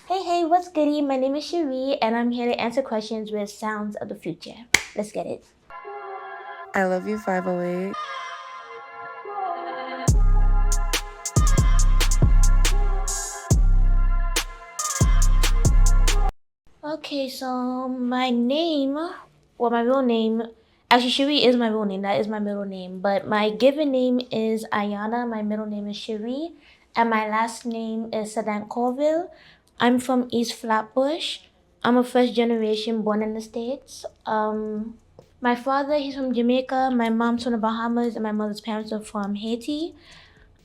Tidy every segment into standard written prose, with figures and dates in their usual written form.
Hey, what's goody? My name is Shéree, and I'm here to answer questions with sounds of the future. Let's get it. I love you 508. Okay, so my name, well, my real name, actually, Shéree is my real name. That is my middle name. But my given name is Ayana. My middle name is Shéree, and my last name is Sedan Colville. I'm from East Flatbush. I'm a first generation born in the States. My father, he's from Jamaica. My mom's from the Bahamas, and my mother's parents are from Haiti.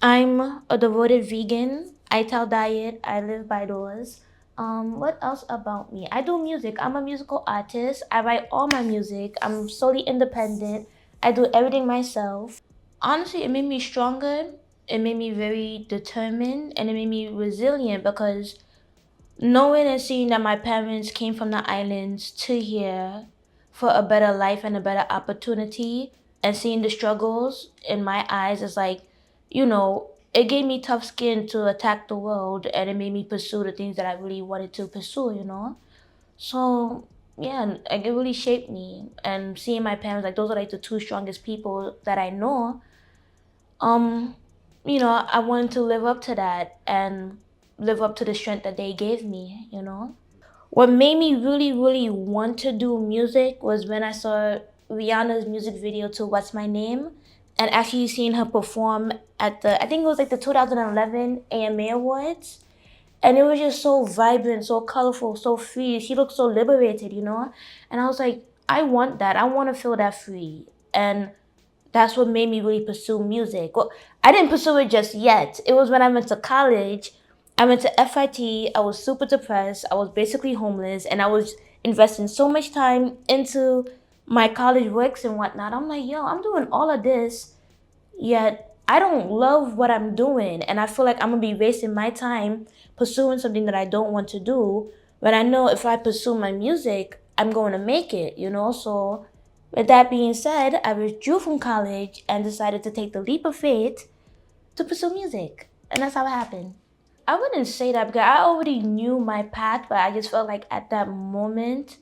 I'm a devoted vegan. I tell diet. I live by those. What else about me? I do music. I'm a musical artist. I write all my music. I'm solely independent. I do everything myself. Honestly, it made me stronger. It made me very determined, and it made me resilient because knowing and seeing that my parents came from the islands to here for a better life and a better opportunity, and seeing the struggles in my eyes is like, it gave me tough skin to attack the world, and it made me pursue the things that I really wanted to pursue. So yeah, like it really shaped me. And seeing my parents, like those are like the two strongest people that I know. um I wanted to live up to that and live up to the strength that they gave me. What made me really, really want to do music was when I saw Rihanna's music video to What's My Name, and actually seeing her perform at I think it was like the 2011 AMA Awards. And it was just so vibrant, so colorful, so free. She looked so liberated. And I was like, I want that. I want to feel that free. And that's what made me really pursue music. Well, I didn't pursue it just yet. It was when I went to college. I went to FIT. I was super depressed. I was basically homeless, and I was investing so much time into my college works and whatnot. I'm like, yo, I'm doing all of this, yet I don't love what I'm doing, and I feel like I'm gonna be wasting my time pursuing something that I don't want to do. When I know if I pursue my music, I'm going to make it. So with that being said, I withdrew from college and decided to take the leap of faith to pursue music. And that's how it happened. I wouldn't say that because I already knew my path, but I just felt like at that moment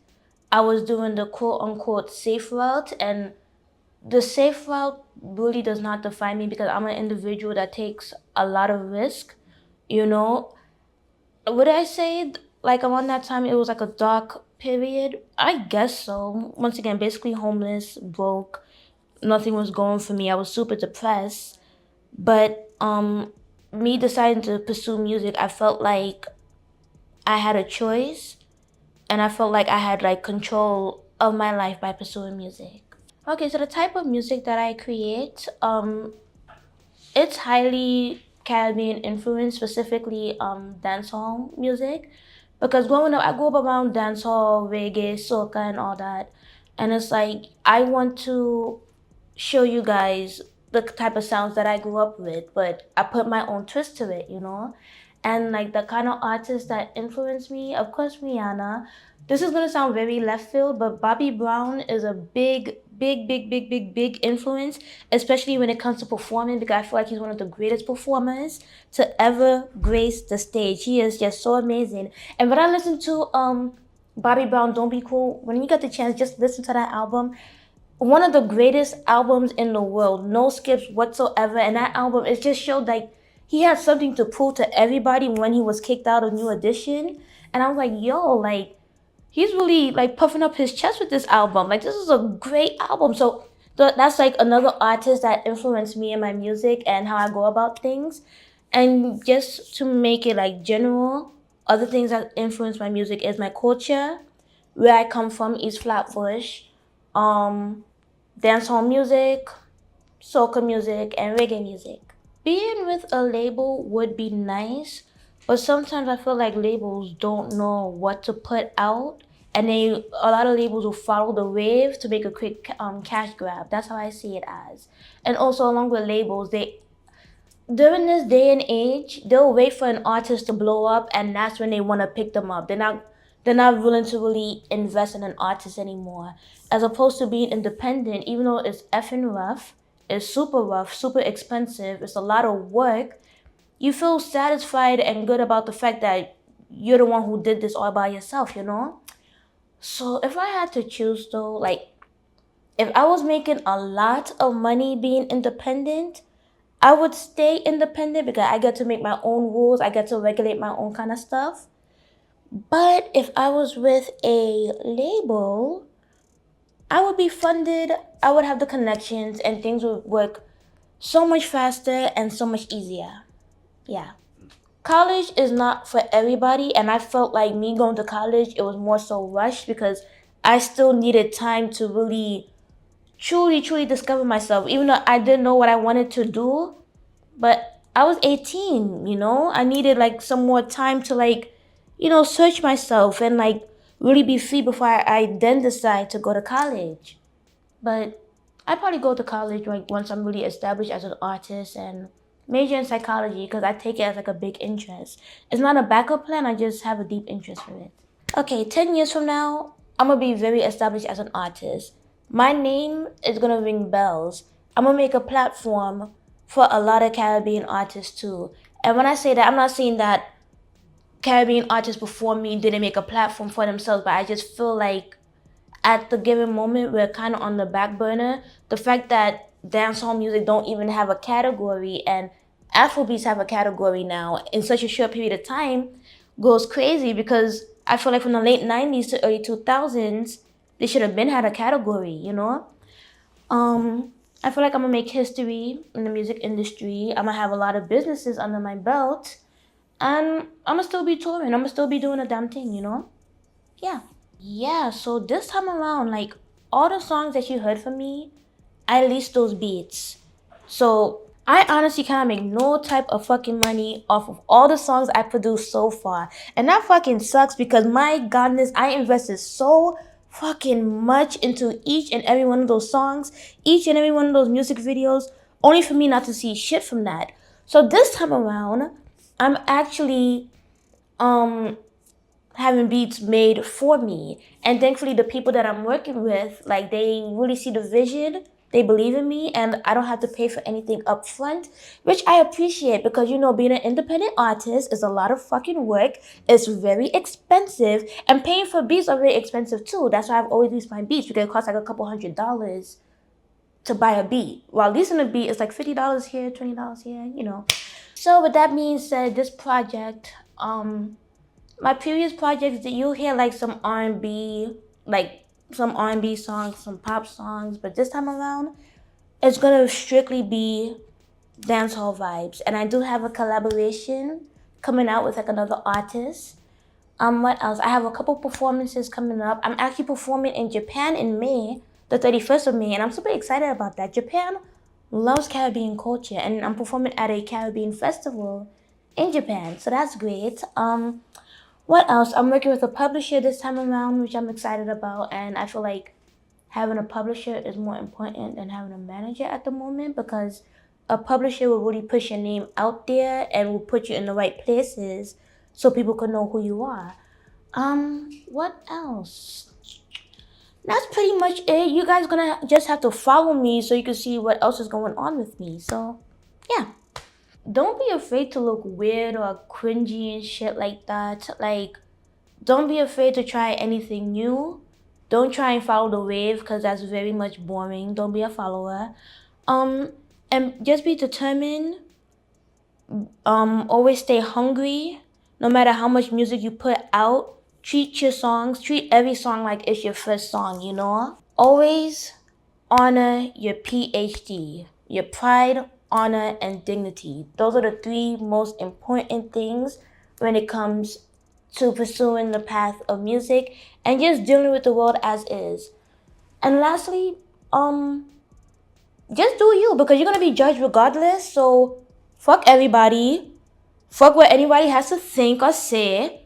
I was doing the quote unquote safe route. And the safe route really does not define me because I'm an individual that takes a lot of risk. You know, would I say like around that time it was like a dark period? I guess so. Once again, basically homeless, broke, nothing was going for me. I was super depressed. But me deciding to pursue music, I felt like I had a choice, and I felt like I had like control of my life by pursuing music. Okay, so the type of music that I create, it's highly Caribbean influenced, specifically dancehall music. Because growing up, I grew up around dancehall, reggae, soca, and all that. And it's like I want to show you guys the type of sounds that I grew up with, but I put my own twist to it. And like the kind of artists that influenced me, of course, Rihanna. This is gonna sound very left field, but Bobby Brown is a big, big, big, big, big, big influence, especially when it comes to performing, because I feel like he's one of the greatest performers to ever grace the stage. He is just so amazing. And when I listen to Bobby Brown, Don't Be Cool, when you get the chance, just listen to that album. One of the greatest albums in the world, no skips whatsoever. And that album, it just showed like he had something to prove to everybody when he was kicked out of New Edition. And I was like, yo, like he's really like puffing up his chest with this album. Like this is a great album. So that's like another artist that influenced me in my music and how I go about things. And just to make it like general, other things that influence my music is my culture, where I come from, East Flatbush, um, dancehall music, soca music, and reggae music. Being with a label would be nice, but sometimes I feel like labels don't know what to put out, and a lot of labels will follow the wave to make a quick cash grab. That's how I see it as. And also along with labels, they during this day and age, they'll wait for an artist to blow up, and that's when they want to pick them up. They're not willing to really invest in an artist anymore. As opposed to being independent, even though it's effing rough, super expensive, it's a lot of work, you feel satisfied and good about the fact that you're the one who did this all by yourself, you know? So if I had to choose though, like if I was making a lot of money being independent, I would stay independent because I get to make my own rules, I get to regulate my own kind of stuff. But if I was with a label, I would be funded, I would have the connections, and things would work so much faster and so much easier. Yeah. College is not for everybody, and I felt like me going to college, it was more so rushed because I still needed time to really truly discover myself, even though I didn't know what I wanted to do. But I was 18, you know? I needed like some more time to like, search myself and like really be free before I then decide to go to college. But I probably go to college like once I'm really established as an artist and major in psychology because I take it as like a big interest. It's not a backup plan, I just have a deep interest for it. Okay, 10 years from now, I'm gonna be very established as an artist. My name is gonna ring bells. I'm gonna make a platform for a lot of Caribbean artists too. And when I say that, I'm not saying that Caribbean artists before me didn't make a platform for themselves, but I just feel like at the given moment we're kind of on the back burner. The fact that dancehall music don't even have a category and Afrobeats have a category now in such a short period of time goes crazy because I feel like from the late 90s to early 2000s they should have been had a category, you know. I feel like I'm gonna make history in the music industry. I'm gonna have a lot of businesses under my belt, and I'm gonna still be touring. I'm gonna still be doing a damn thing, you know. Yeah. Yeah, so this time around, like all the songs that you heard from me, I leased those beats. So I honestly cannot make no type of fucking money off of all the songs I produced so far. And that fucking sucks because my godness, I invested so fucking much into each and every one of those songs, each and every one of those music videos, only for me not to see shit from that. So this time around, I'm actually um having beats made for me. And thankfully the people that I'm working with, like they really see the vision, they believe in me, and I don't have to pay for anything up front, which I appreciate because being an independent artist is a lot of fucking work. It's very expensive, and paying for beats are very expensive too. That's why I've always used my beats because it costs like a couple $100 to buy a beat. While leasing a beat is like $50 here, $20 here. So with that being said, this project, my previous projects that you'll hear like some R&B, like some R&B songs, some pop songs, but this time around it's gonna strictly be dancehall vibes. And I do have a collaboration coming out with like another artist. What else? I have a couple performances coming up. I'm actually performing in Japan in May, the 31st of May, and I'm super excited about that. Japan loves Caribbean culture, and I'm performing at a Caribbean festival in Japan, so that's great. What else? I'm working with a publisher this time around, which I'm excited about, and I feel like having a publisher is more important than having a manager at the moment because a publisher will really push your name out there and will put you in the right places so people can know who you are. What else? That's pretty much it. You guys gonna just have to follow me so you can see what else is going on with me. So, yeah. Don't be afraid to look weird or cringy and shit like that. Like, don't be afraid to try anything new. Don't try and follow the wave because that's very much boring. Don't be a follower. Um, and just be determined. Always stay hungry. No matter how much music you put out, treat every song like it's your first song, you know? Always honor your PhD, your pride, honor, and dignity. Those are the three most important things when it comes to pursuing the path of music and just dealing with the world as is. And lastly, just do you because you're gonna be judged regardless. So fuck everybody. Fuck what anybody has to think or say.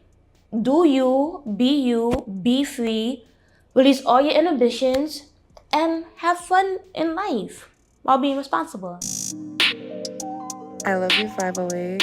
Do you, be free, release all your inhibitions, and have fun in life while being responsible. I love you, 508.